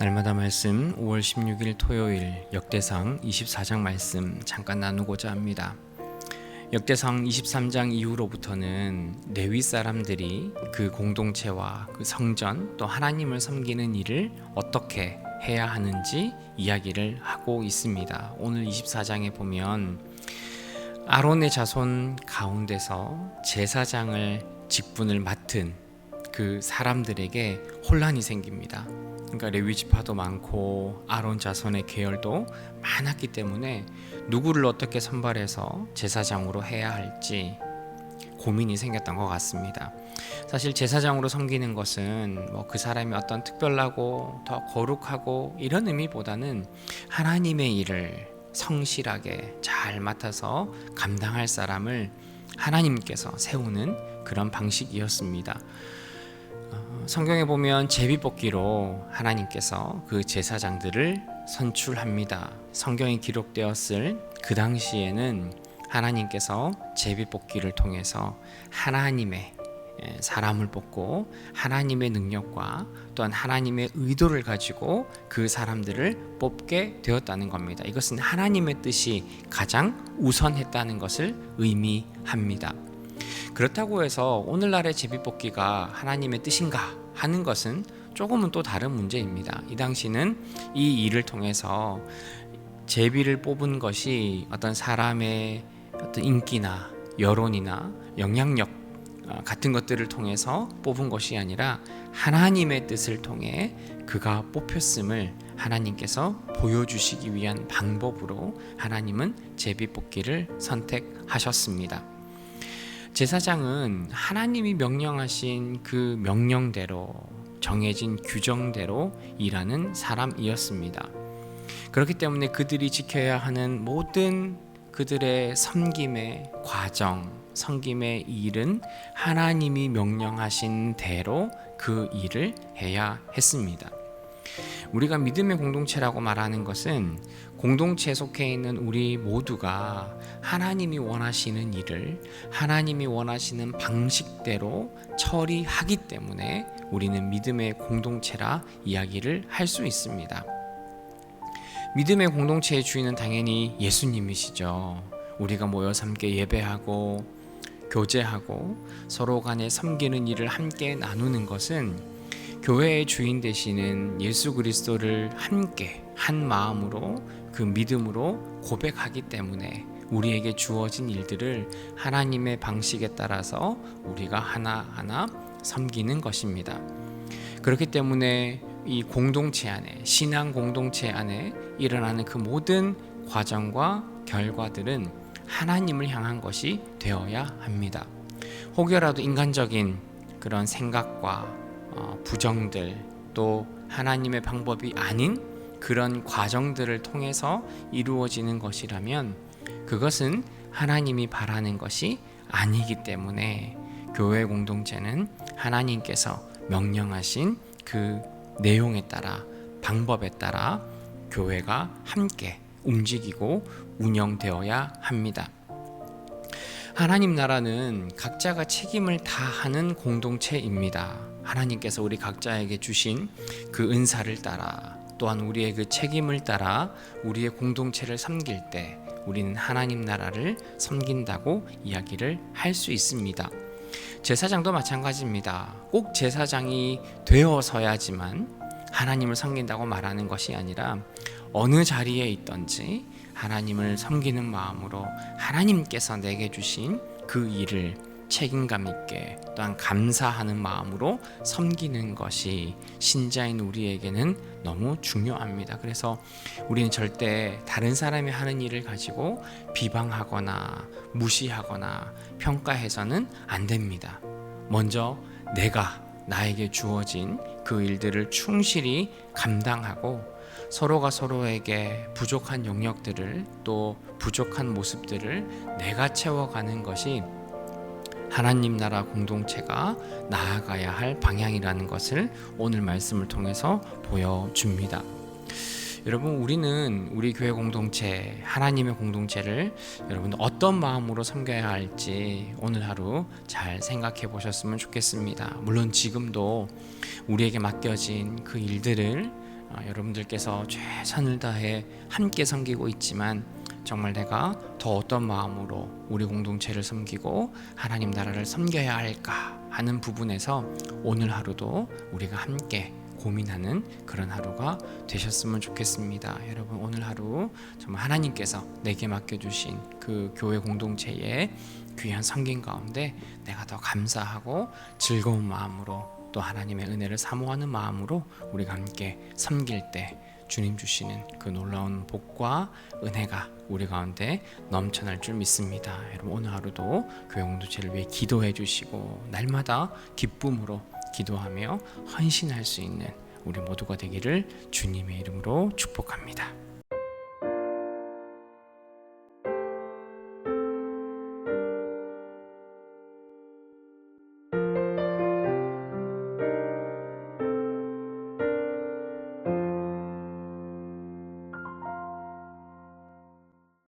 날마다 말씀 5월 16일 토요일 역대상 24장 말씀 잠깐 나누고자 합니다. 역대상 23장 이후로부터는 레위 사람들이 그 공동체와 그 성전 또 하나님을 섬기는 일을 어떻게 해야 하는지 이야기를 하고 있습니다. 오늘 24장에 보면 아론의 자손 가운데서 제사장을 직분을 맡은 그 사람들에게 혼란이 생깁니다. 그러니까 레위 지파도 많고 아론 자손의 계열도 많았기 때문에 누구를 어떻게 선발해서 제사장으로 해야 할지 고민이 생겼던 것 같습니다. 사실 제사장으로 섬기는 것은 그 사람이 어떤 특별하고 더 거룩하고 이런 의미보다는 하나님의 일을 성실하게 잘 맡아서 감당할 사람을 하나님께서 세우는 그런 방식이었습니다. 성경에 보면 제비뽑기로 하나님께서 그 제사장들을 선출합니다. 성경이 기록되었을 그 당시에는 하나님께서 제비뽑기를 통해서 하나님의 사람을 뽑고 하나님의 능력과 또한 하나님의 의도를 가지고 그 사람들을 뽑게 되었다는 겁니다. 이것은 하나님의 뜻이 가장 우선했다는 것을 의미합니다. 그렇다고 해서 오늘날의 제비뽑기가 하나님의 뜻인가 하는 것은 조금은 또 다른 문제입니다. 이 당시는 이 일을 통해서 제비를 뽑은 것이 어떤 사람의 어떤 인기나 여론이나 영향력 같은 것들을 통해서 뽑은 것이 아니라 하나님의 뜻을 통해 그가 뽑혔음을 하나님께서 보여주시기 위한 방법으로 하나님은 제비뽑기를 선택하셨습니다. 제사장은 하나님이 명령하신 그 명령대로 정해진 규정대로 일하는 사람이었습니다. 그렇기 때문에 그들이 지켜야 하는 모든 그들의 섬김의 과정, 섬김의 일은 하나님이 명령하신 대로 그 일을 해야 했습니다. 우리가 믿음의 공동체라고 말하는 것은 공동체에 속해 있는 우리 모두가 하나님이 원하시는 일을 하나님이 원하시는 방식대로 처리하기 때문에 우리는 믿음의 공동체라 이야기를 할 수 있습니다. 믿음의 공동체의 주인은 당연히 예수님이시죠. 우리가 모여서 함께 예배하고 교제하고 서로 간에 섬기는 일을 함께 나누는 것은 교회의 주인 되시는 예수 그리스도를 함께 한 마음으로 그 믿음으로 고백하기 때문에 우리에게 주어진 일들을 하나님의 방식에 따라서 우리가 하나하나 섬기는 것입니다. 그렇기 때문에 이 공동체 안에, 신앙 공동체 안에 일어나는 그 모든 과정과 결과들은 하나님을 향한 것이 되어야 합니다. 혹여라도 인간적인 그런 생각과 부정들 또 하나님의 방법이 아닌 그런 과정들을 통해서 이루어지는 것이라면 그것은 하나님이 바라는 것이 아니기 때문에 교회 공동체는 하나님께서 명령하신 그 내용에 따라 방법에 따라 교회가 함께 움직이고 운영되어야 합니다. 하나님 나라는 각자가 책임을 다하는 공동체입니다. 하나님께서 우리 각자에게 주신 그 은사를 따라 또한 우리의 그 책임을 따라 우리의 공동체를 섬길 때 우리는 하나님 나라를 섬긴다고 이야기를 할 수 있습니다. 제사장도 마찬가지입니다. 꼭 제사장이 되어서야지만 하나님을 섬긴다고 말하는 것이 아니라 어느 자리에 있든지 하나님을 섬기는 마음으로 하나님께서 내게 주신 그 일을 책임감 있게 또한 감사하는 마음으로 섬기는 것이 신자인 우리에게는 너무 중요합니다. 그래서 우리는 절대 다른 사람이 하는 일을 가지고 비방하거나 무시하거나 평가해서는 안 됩니다. 먼저 내가 나에게 주어진 그 일들을 충실히 감당하고 서로가 서로에게 부족한 영역들을 또 부족한 모습들을 내가 채워가는 것이 하나님 나라 공동체가 나아가야 할 방향이라는 것을 오늘 말씀을 통해서 보여줍니다. 여러분, 우리는 우리 교회 공동체, 하나님의 공동체를 여러분 어떤 마음으로 섬겨야 할지 오늘 하루 잘 생각해 보셨으면 좋겠습니다. 물론 지금도 우리에게 맡겨진 그 일들을 여러분들께서 최선을 다해 함께 섬기고 있지만 정말 내가 더 어떤 마음으로 우리 공동체를 섬기고 하나님 나라를 섬겨야 할까 하는 부분에서 오늘 하루도 우리가 함께 고민하는 그런 하루가 되셨으면 좋겠습니다. 여러분, 오늘 하루 정말 하나님께서 내게 맡겨주신 그 교회 공동체의 귀한 섬김 가운데 내가 더 감사하고 즐거운 마음으로 또 하나님의 은혜를 사모하는 마음으로 우리가 함께 섬길 때 주님 주시는 그 놀라운 복과 은혜가 우리 가운데 넘쳐날 줄 믿습니다. 여러분, 오늘 하루도 교회 공동체를 위해 기도해 주시고 날마다 기쁨으로 기도하며 헌신할 수 있는 우리 모두가 되기를 주님의 이름으로 축복합니다.